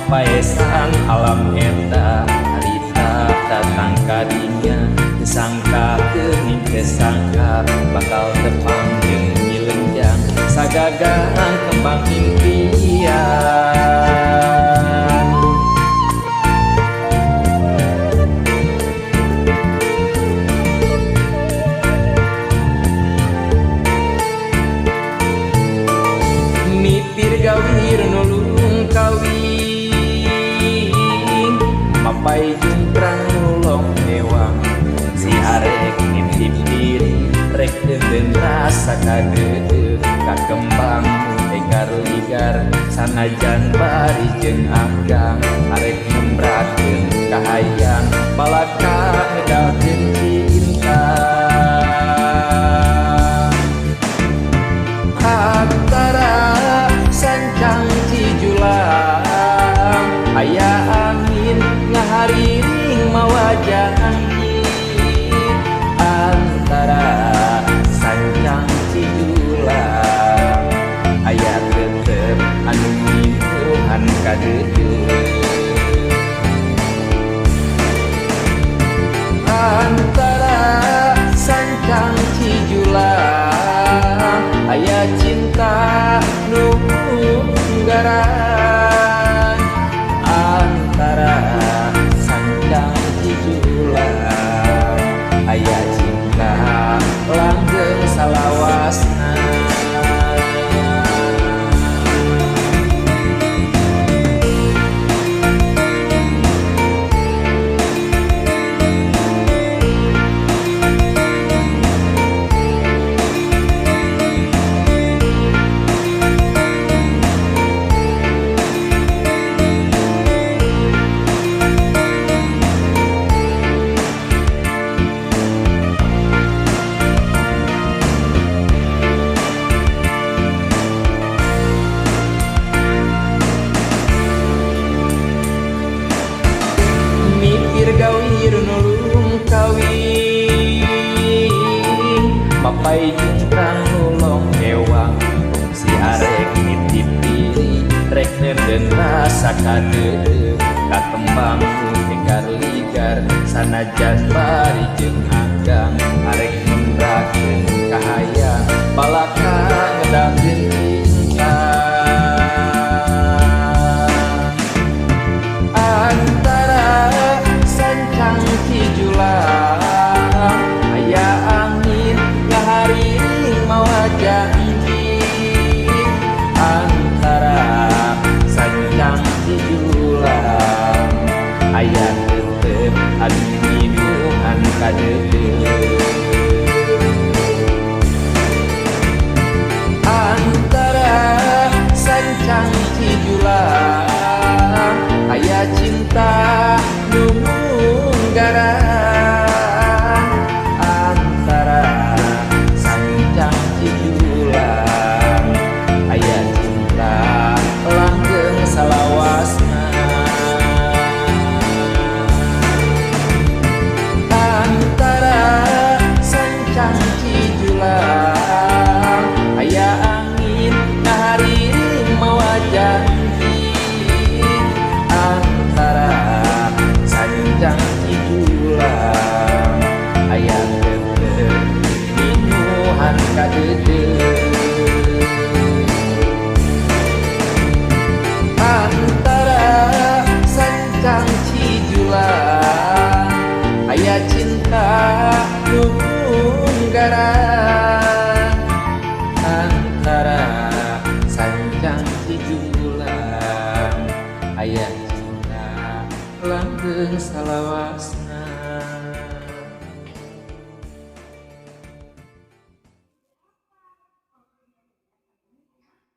paesan alam eta harita datang kadinya disangka geuning kesangka bakal tepang jeung nyilengjang sagagang kembang impian. Mipir gawir nulung kawin mapai jumprang nulong hewang si arek ngintip diri rek deuen rasa kadeudeuk ka kembang egar ligar sanajan bari jeung anggang arek nembrakeun kahayang balaka ngedalkeun cinta. Antara sancang cijulang aya angin ngahariring mawa angin. Antara sancang cijulang aya tetep anu nginuhan kadeudeuk. Antara sancang cijulang aya cinta nu nggaran. Antara sancang cijulang aya cinta langgeng salawasna. Gawir nulung kawin mapai jumprang nulong hewang si arek nitip diri rek deuen rasa kadeudeuk ka kembang egar ligar sanajan bari jeung anggang arek nembrakeun kahayang balaka ngedalkeun cinta. Aya angin ngahariring mawa janji. Antara sancang cijulang aya tetep anu nginuhan kadeudeuk. Antara sancang cijulang aya cinta nu nggaran. Antara sancang cijulang aya cinta langgeng salawasna. Antara sancang cijulang aya angin ngahariring mawa janji. Antara sancang cijulang aya tetep nginuhan kadeudeuk. Antara sancang cijulang aya cinta nu nggaran. Antara sancang cijulang aya cinta langgeng salawasna.